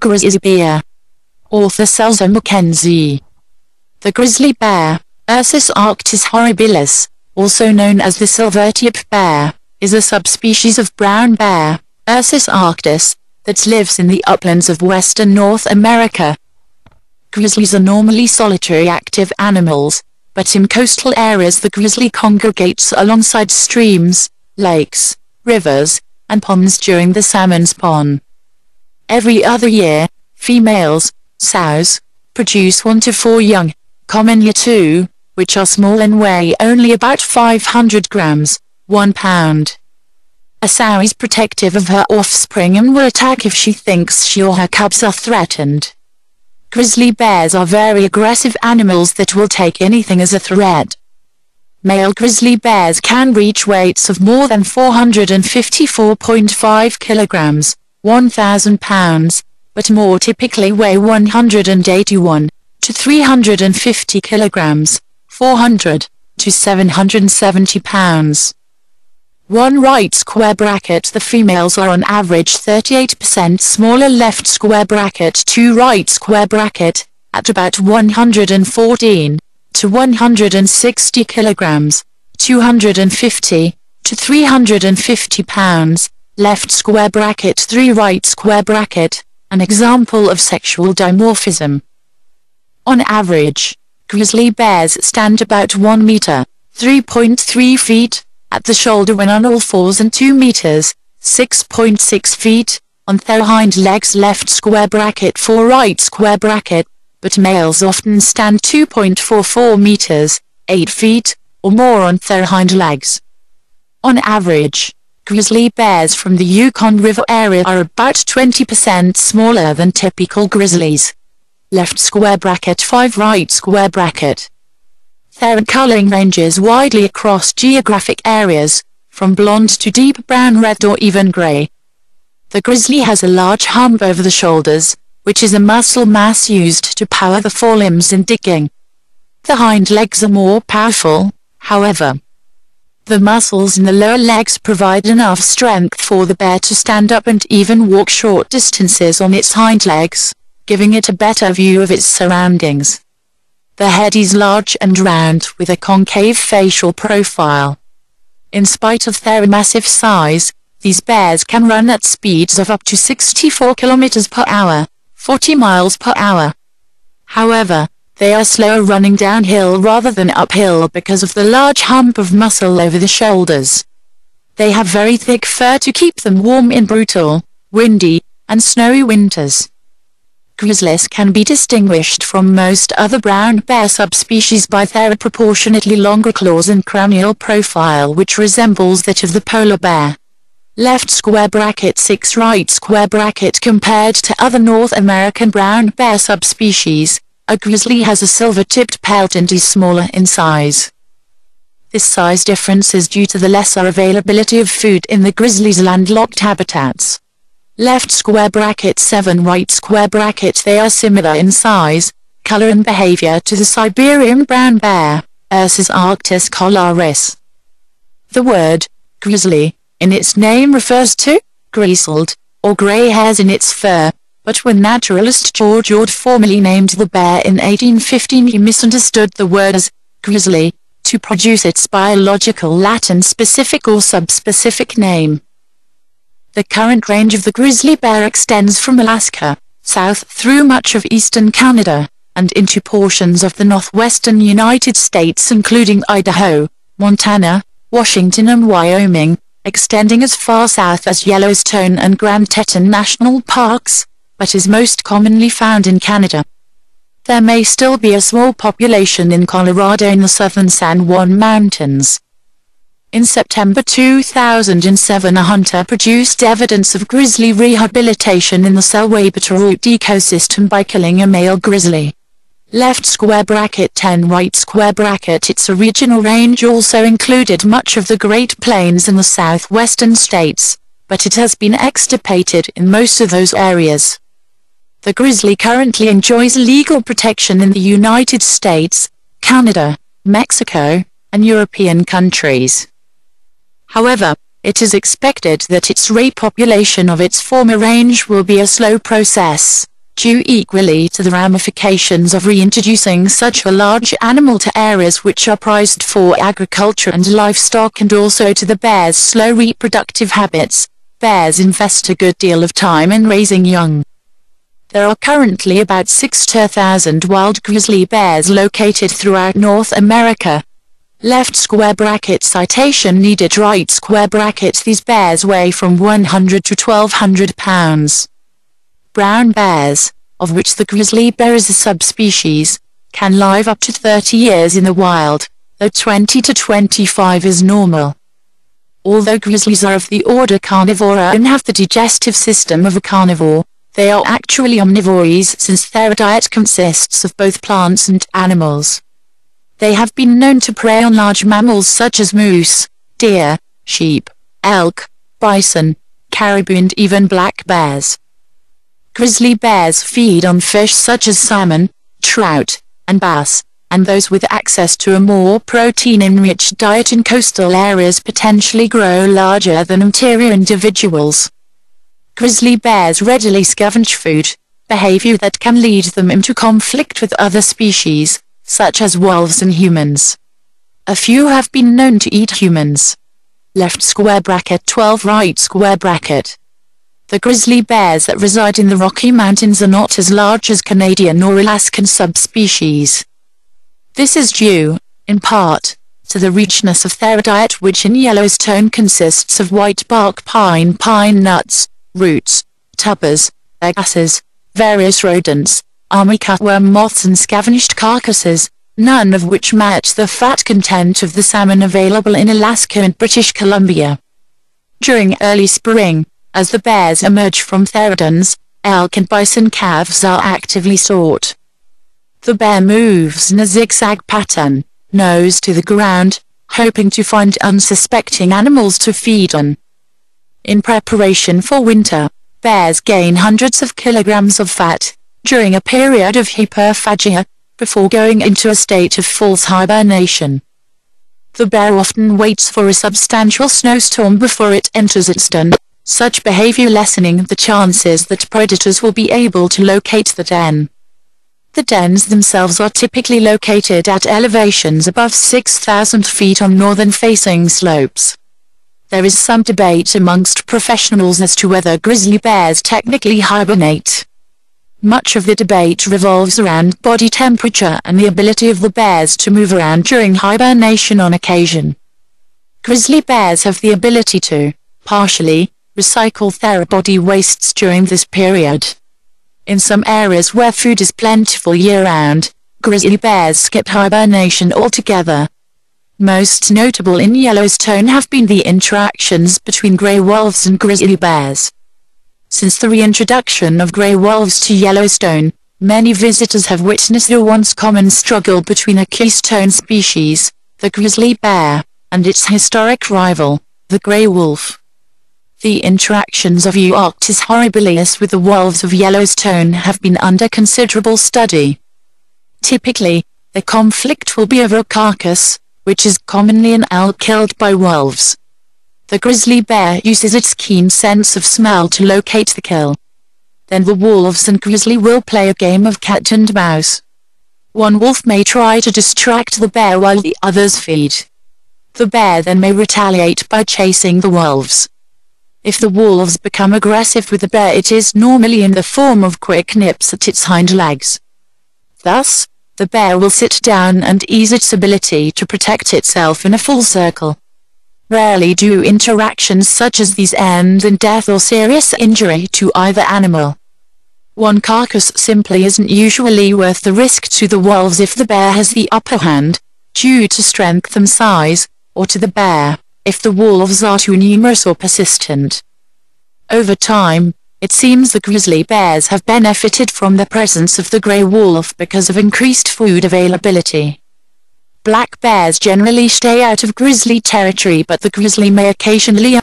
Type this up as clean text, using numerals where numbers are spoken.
Grizzly Bear. Author Selzer-McKenzie. The grizzly bear, Ursus arctos horribilis, also known as the silver-tip bear, is a subspecies of brown bear, Ursus arctos, that lives in the uplands of western North America. Grizzlies are normally solitary active animals, but in coastal areas the grizzly congregates alongside streams, lakes, rivers, and ponds during the salmon spawn. Every other year, females, sows, produce 1 to 4 young, commonly 2, which are small and weigh only about 500 grams, 1 pound. A sow is protective of her offspring and will attack if she thinks she or her cubs are threatened. Grizzly bears are very aggressive animals that will take anything as a threat. Male grizzly bears can reach weights of more than 454.5 kilograms, 1,000 pounds, but more typically weigh 181 to 350 kilograms, 400 to 770 pounds. 1 right square bracket. The females are on average 38% smaller. Left square bracket. 2 right square bracket, at about 114 to 160 kilograms, 250 to 350 pounds. Left square bracket. 3 right square bracket, an example of sexual dimorphism. On average, grizzly bears stand about 1 meter, 3.3 feet, at the shoulder when on all fours and 2 meters, 6.6 feet, on their hind legs. Left square bracket. 4 right square bracket, but males often stand 2.44 meters, 8 feet, or more on their hind legs. On average, grizzly bears from the Yukon River area are about 20% smaller than typical grizzlies. Left square bracket. 5 right square bracket. Their coloring ranges widely across geographic areas, from blonde to deep brown, red or even gray. The grizzly has a large hump over the shoulders, which is a muscle mass used to power the forelimbs in digging. The hind legs are more powerful, however. The muscles in the lower legs provide enough strength for the bear to stand up and even walk short distances on its hind legs, giving it a better view of its surroundings. The head is large and round with a concave facial profile. In spite of their massive size, these bears can run at speeds of up to 64 kilometers per hour, 40 miles per hour. However, they are slower running downhill rather than uphill because of the large hump of muscle over the shoulders. They have very thick fur to keep them warm in brutal, windy, and snowy winters. Grizzlies can be distinguished from most other brown bear subspecies by their proportionately longer claws and cranial profile, which resembles that of the polar bear. Left square bracket. 6 right square bracket. Compared to other North American brown bear subspecies, a grizzly has a silver-tipped pelt and is smaller in size. This size difference is due to the lesser availability of food in the grizzly's landlocked habitats. Left square bracket. 7 right square bracket. They are similar in size, color and behavior to the Siberian brown bear, Ursus arctos coloris. The word grizzly in its name refers to grizzled or gray hairs in its fur, but when naturalist George Ord formally named the bear in 1815, he misunderstood the word as grizzly to produce its biological Latin specific or subspecific name. The current range of the grizzly bear extends from Alaska, south through much of eastern Canada, and into portions of the northwestern United States including Idaho, Montana, Washington and Wyoming, extending as far south as Yellowstone and Grand Teton National Parks, but is most commonly found in Canada. There may still be a small population in Colorado in the southern San Juan Mountains. In September 2007, a hunter produced evidence of grizzly rehabilitation in the Selway-Bitterroot ecosystem by killing a male grizzly. Left square bracket. 10 right square bracket. Its original range also included much of the Great Plains in the southwestern states, but it has been extirpated in most of those areas. The grizzly currently enjoys legal protection in the United States, Canada, Mexico, and European countries. However, it is expected that its repopulation of its former range will be a slow process, due equally to the ramifications of reintroducing such a large animal to areas which are prized for agriculture and livestock, and also to the bear's slow reproductive habits. Bears invest a good deal of time in raising young. There are currently about 6 to 1,000 wild grizzly bears located throughout North America. Left square bracket citation needed, right square bracket. These bears weigh from 100 to 1,200 pounds. Brown bears, of which the grizzly bear is a subspecies, can live up to 30 years in the wild, though 20 to 25 is normal. Although grizzlies are of the order Carnivora and have the digestive system of a carnivore, they are actually omnivores, since their diet consists of both plants and animals. They have been known to prey on large mammals such as moose, deer, sheep, elk, bison, caribou and even black bears. Grizzly bears feed on fish such as salmon, trout, and bass, and those with access to a more protein-enriched diet in coastal areas potentially grow larger than interior individuals. Grizzly bears readily scavenge food, behavior that can lead them into conflict with other species, such as wolves and humans. A few have been known to eat humans. Left square bracket 12 right square bracket. The grizzly bears that reside in the Rocky Mountains are not as large as Canadian or Alaskan subspecies. This is due, in part, to the richness of their diet, which in Yellowstone consists of white bark pine nuts, roots, tubers, grasses, various rodents, army cutworm moths and scavenged carcasses, none of which match the fat content of the salmon available in Alaska and British Columbia. During early spring, as the bears emerge from their dens, elk and bison calves are actively sought. The bear moves in a zigzag pattern, nose to the ground, hoping to find unsuspecting animals to feed on. In preparation for winter, bears gain hundreds of kilograms of fat during a period of hyperphagia, before going into a state of false hibernation. The bear often waits for a substantial snowstorm before it enters its den, such behavior lessening the chances that predators will be able to locate the den. The dens themselves are typically located at elevations above 6,000 feet on northern-facing slopes. There is some debate amongst professionals as to whether grizzly bears technically hibernate. Much of the debate revolves around body temperature and the ability of the bears to move around during hibernation on occasion. Grizzly bears have the ability to, partially, recycle their body wastes during this period. In some areas where food is plentiful year-round, grizzly bears skip hibernation altogether. Most notable in Yellowstone have been the interactions between gray wolves and grizzly bears. Since the reintroduction of gray wolves to Yellowstone, many visitors have witnessed a once common struggle between a keystone species, the grizzly bear, and its historic rival, the gray wolf. The interactions of Euarctos horribilis with the wolves of Yellowstone have been under considerable study. Typically, the conflict will be over a carcass, which is commonly an elk killed by wolves. The grizzly bear uses its keen sense of smell to locate the kill. Then the wolves and grizzly will play a game of cat and mouse. One wolf may try to distract the bear while the others feed. The bear then may retaliate by chasing the wolves. If the wolves become aggressive with the bear, it is normally in the form of quick nips at its hind legs. Thus, the bear will sit down and ease its ability to protect itself in a full circle. Rarely do interactions such as these end in death or serious injury to either animal. One carcass simply isn't usually worth the risk to the wolves if the bear has the upper hand, due to strength and size, or to the bear, if the wolves are too numerous or persistent. Over time, it seems the grizzly bears have benefited from the presence of the gray wolf because of increased food availability. Black bears generally stay out of grizzly territory, but the grizzly may occasionally